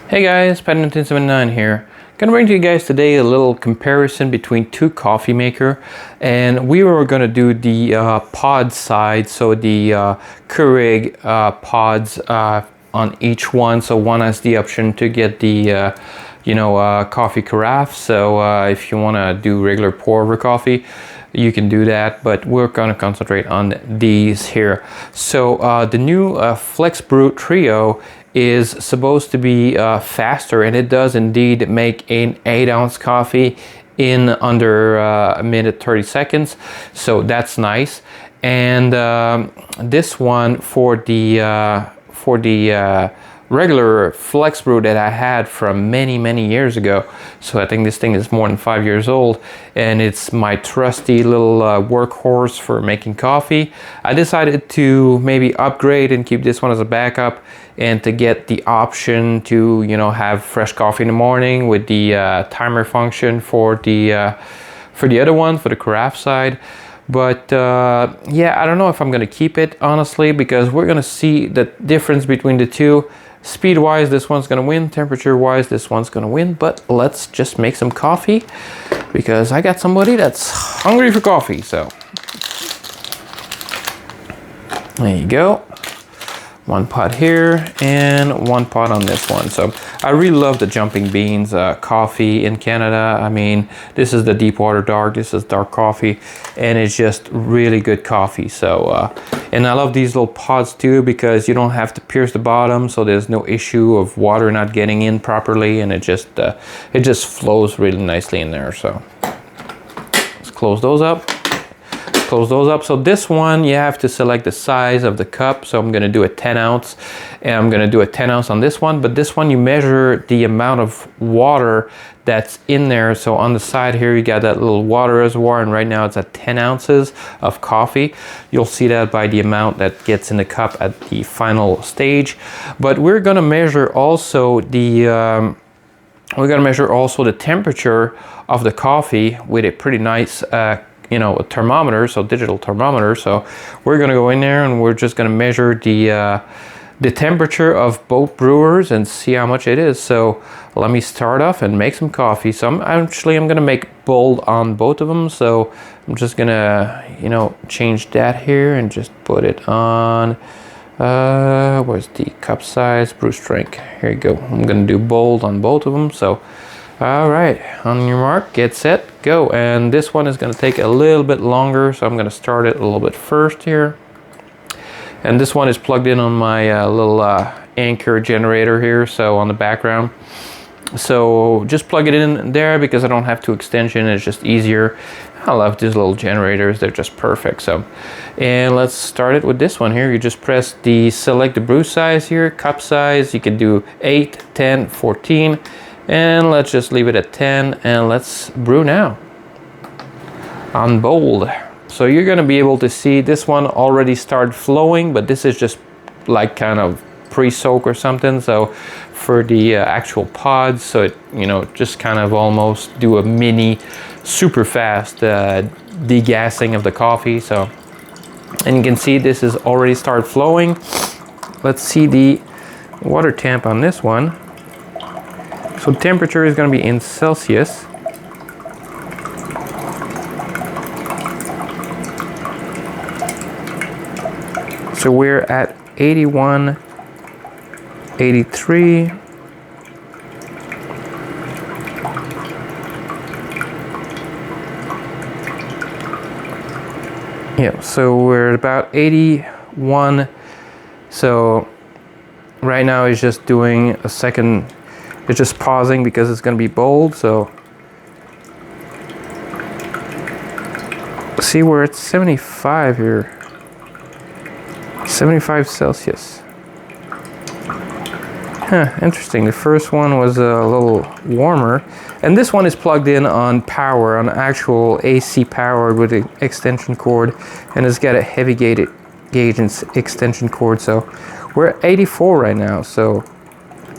Hey guys, Pat1979 here. Gonna bring to you guys today a little comparison between two coffee maker, and we were gonna do the pod side, so the Keurig pods on each one. So one has the option to get the coffee carafe. So if you wanna do regular pour over coffee, you can do that, but we're gonna concentrate on these here. So the new FlexBrew Trio is supposed to be faster, and it does indeed make an 8-ounce coffee in under a minute 30 seconds, so that's nice. And this one for the regular FlexBrew that I had from many years ago, so I think this thing is more than 5 years old, and it's my trusty little workhorse for making coffee. I decided to maybe upgrade and keep this one as a backup, and to get the option to have fresh coffee in the morning with the timer function for the other one, for the carafe side. But yeah, I don't know if I'm gonna keep it, honestly, because we're gonna see the difference between the two. Speed wise, this one's gonna win. Temperature wise, this one's gonna win. But let's just make some coffee, because I got somebody that's hungry for coffee. So there you go. One pot here and one pot on this one. So I really love the Jumping Beans coffee in Canada. I mean, this is the Deepwater Dark, this is dark coffee, and it's just really good coffee. So and I love these little pods too, because you don't have to pierce the bottom, so there's no issue of water not getting in properly, and it just flows really nicely in there. So let's close those up. So this one, you have to select the size of the cup. So I'm going to do a 10 ounce, and I'm going to do a 10 ounce on this one. But this one, you measure the amount of water that's in there. So on the side here, you got that little water reservoir, and right now it's at 10 ounces of coffee. You'll see that by the amount that gets in the cup at the final stage. But we're going to measure also the temperature of the coffee with a pretty nice a thermometer, so digital thermometer. So we're gonna go in there and we're just gonna measure the temperature of both brewers and see how much it is. So let me start off and make some coffee. So I'm gonna make bold on both of them. So I'm just gonna change that here and just put it on where's the cup size, brew strength. Here you go. I'm gonna do bold on both of them. So all right, on your mark, get set, go. And this one is going to take a little bit longer, so I'm going to start it a little bit first here. And this one is plugged in on my little Anchor generator here, so on the background. So just plug it in there, because I don't have to extension, it's just easier. I love these little generators, they're just perfect. So, and let's start it with this one here. You just press the select the brew size here, cup size. You can do 8, 10, 14. And let's just leave it at 10, and let's brew now on bold. So you're going to be able to see this one already started flowing, but this is just like kind of pre-soak or something. So for the actual pods, so it just kind of almost do a mini super fast degassing of the coffee. So, and you can see this is already started flowing. Let's see the water temp on this one. So temperature is going to be in Celsius. So we're at 81, 83. Yeah, so we're at about 81. So right now it's just doing a second. It's just pausing because it's going to be bold. So see, we're at 75 here. 75 Celsius. Huh, interesting. The first one was a little warmer. And this one is plugged in on power, on actual AC power with an extension cord. And it's got a heavy gauge extension cord. So we're at 84 right now. So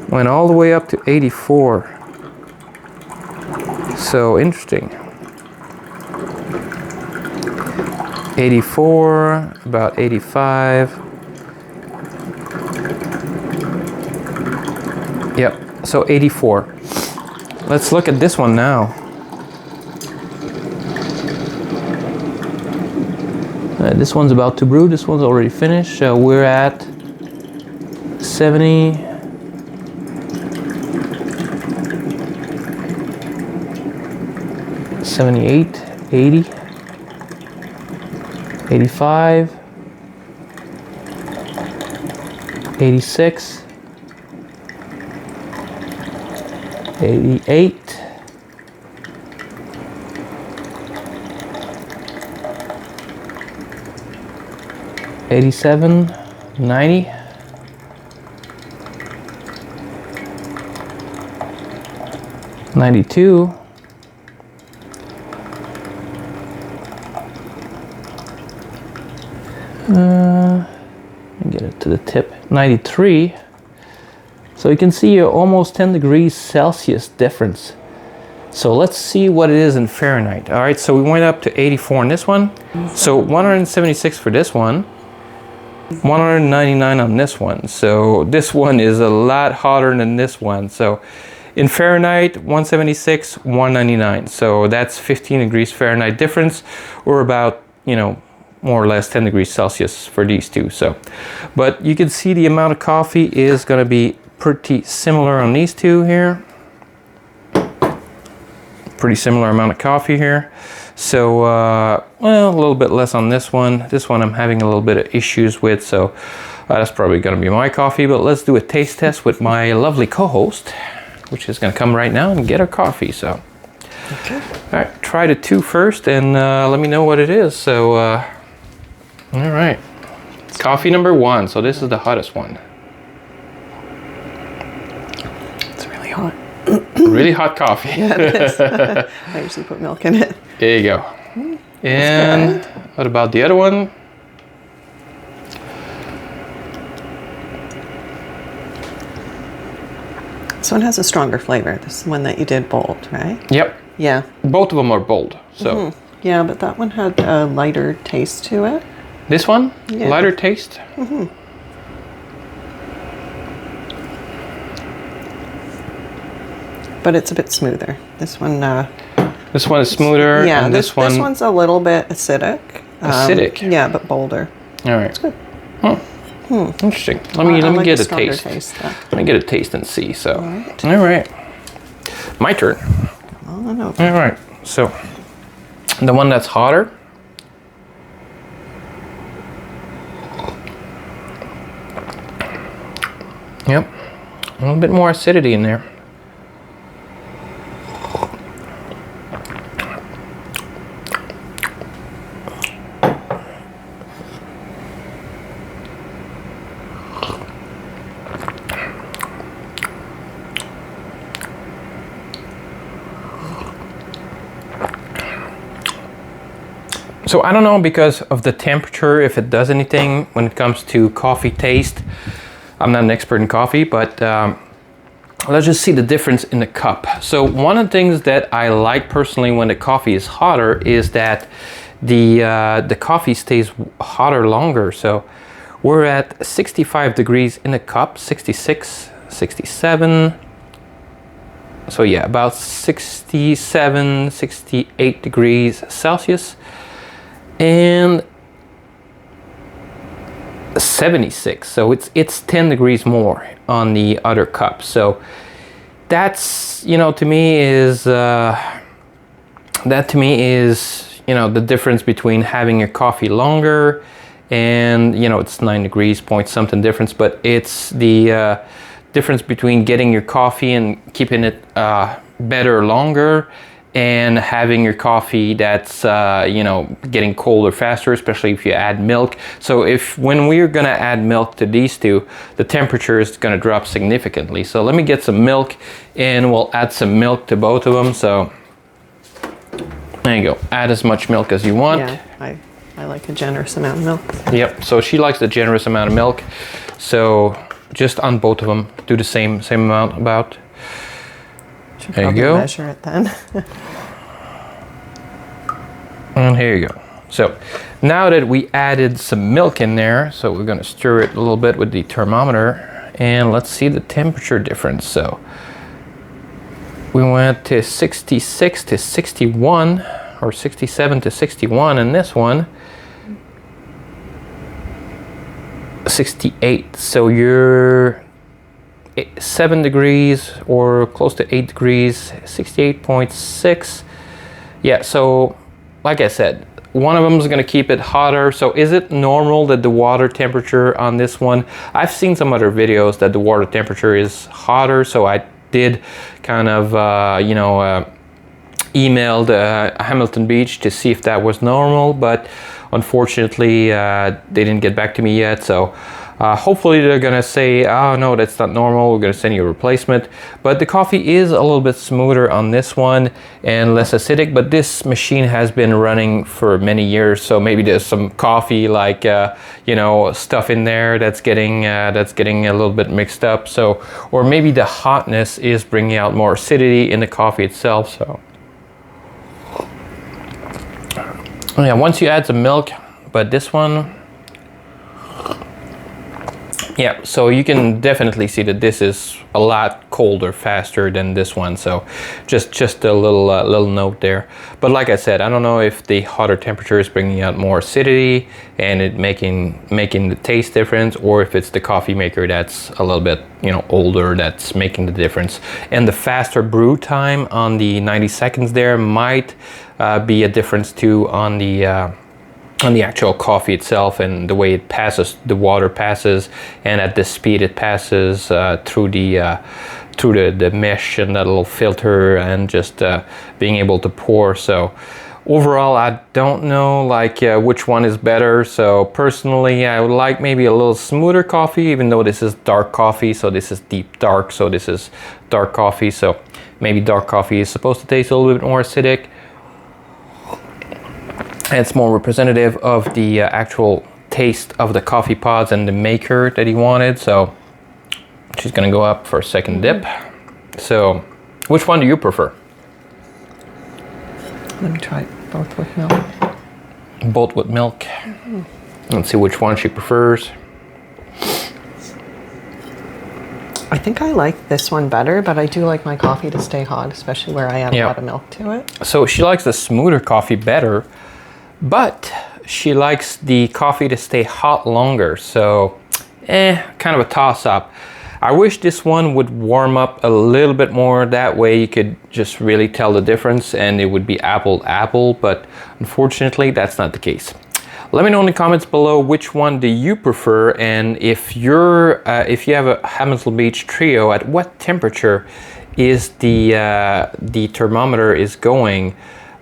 went all the way up to 84. So interesting. 84, about 85. Yep, So 84. Let's look at this one now. This one's about to brew. This one's already finished. We're at 70. 78, 80, 85, 86, 88, 87, 90, 92, get it to the tip, 93. So you can see almost 10 degrees Celsius difference. So let's see what it is in Fahrenheit. All right, so we went up to 84 in this one. So 176 for this one. 199 on this one. So this one is a lot hotter than this one. So in Fahrenheit, 176, 199. So that's 15 degrees Fahrenheit difference, or about, you know, more or less 10 degrees Celsius for these two. So, but you can see the amount of coffee is going to be pretty similar on these two here. Pretty similar amount of coffee here. So, well, a little bit less on this one. This one I'm having a little bit of issues with, so that's probably going to be my coffee. But let's do a taste test with my lovely co-host, which is going to come right now and get our coffee. So, okay. All right, try the two first and let me know what it is. So, all right, coffee number one. So this is the hottest one. It's really hot. Really hot coffee. Yeah, it is. I usually put milk in it. There you go. And what about the other one? This one has a stronger flavor. This one that you did bold, right? Yep. Yeah. Both of them are bold. So. Mm-hmm. Yeah, but that one had a lighter taste to it. This one? Yeah. Lighter taste? Mm-hmm. But it's a bit smoother. This one. This one is smoother. Yeah, and this one's a little bit acidic. Acidic. Yeah, but bolder. All right. It's good. Interesting. Let me like get a stronger taste. Let me get a taste and see. So, all right. My turn. Oh, no. All right. So, the one that's hotter. Yep. A little bit more acidity in there. So I don't know, because of the temperature, if it does anything when it comes to coffee taste. I'm not an expert in coffee, but let's just see the difference in the cup. So one of the things that I like personally when the coffee is hotter is that the coffee stays hotter longer. So we're at 65 degrees in the cup, 66, 67. So yeah, about 67, 68 degrees Celsius. And 76, so it's 10 degrees more on the other cup. So that's, you know, to me is the difference between having your coffee longer and, you know, it's 9 degrees point something difference, but it's the difference between getting your coffee and keeping it better longer, and having your coffee that's you know, getting colder faster, especially if you add milk. So when we're gonna add milk to these two, the temperature is gonna drop significantly. So let me get some milk and we'll add some milk to both of them. So there you go, add as much milk as you want. Yeah, I like a generous amount of milk. Yep, so she likes the generous amount of milk. So just on both of them, do the same amount about. There you go. Measure it then. And here you go. So now that we added some milk in there, so we're going to stir it a little bit with the thermometer, and let's see the temperature difference. So we went to 66 to 61 or 67 to 61, and this one 68. So you're 7 degrees or close to 8 degrees, 68.6. Yeah, so like I said, one of them is going to keep it hotter. So is it normal that the water temperature on this one, I've seen some other videos that the water temperature is hotter, so I did kind of emailed Hamilton Beach to see if that was normal, but unfortunately they didn't get back to me yet. So hopefully they're gonna say, oh no, that's not normal, we're gonna send you a replacement. But the coffee is a little bit smoother on this one and less acidic, but this machine has been running for many years, so maybe there's some coffee like stuff in there that's getting a little bit mixed up. So, or maybe the hotness is bringing out more acidity in the coffee itself. So yeah, once you add some milk, but this one, yeah, so you can definitely see that this is a lot colder, faster than this one. So just a little note there. But like I said, I don't know if the hotter temperature is bringing out more acidity and it making the taste difference, or if it's the coffee maker that's a little bit older that's making the difference. And the faster brew time on the 90 seconds there might be a difference too on the actual coffee itself and the way it passes, the water passes, and at the speed it passes through the mesh and that little filter, and just being able to pour. So overall, I don't know which one is better. So personally, I would like maybe a little smoother coffee, even though this is dark coffee. So this is deep dark, so this is dark coffee. So maybe dark coffee is supposed to taste a little bit more acidic. And it's more representative of the actual taste of the coffee pods and the maker that he wanted. So she's gonna go up for a second dip. So which one do you prefer? Let me try both with milk. Both with milk. Mm-hmm. Let's see which one she prefers. I think I like this one better, but I do like my coffee to stay hot, especially where I add a lot of milk to it. So she likes the smoother coffee better, but she likes the coffee to stay hot longer. So kind of a toss-up. I wish this one would warm up a little bit more. That way you could just really tell the difference and it would be apple to apple, but unfortunately that's not the case. Let me know in the comments below which one do you prefer, and if you have a Hamilton Beach Trio, at what temperature is the thermometer is going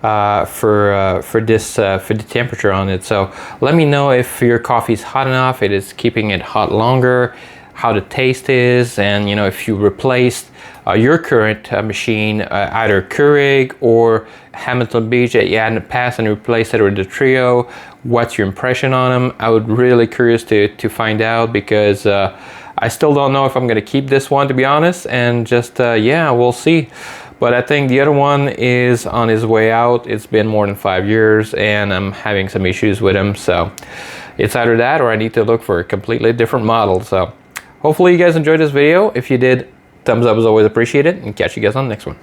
for the temperature on it. So let me know if your coffee is hot enough, it is keeping it hot longer, how the taste is, and if you replaced your current machine, either Keurig or Hamilton Beach that you had in the past, and replaced it with the Trio, what's your impression on them? I would really curious to find out, because I still don't know if I'm going to keep this one, to be honest, and just yeah, we'll see. But I think the other one is on his way out. It's been more than 5 years and I'm having some issues with him, so it's either that or I need to look for a completely different model. So hopefully you guys enjoyed this video. If you did, thumbs up is always appreciated, and catch you guys on the next one.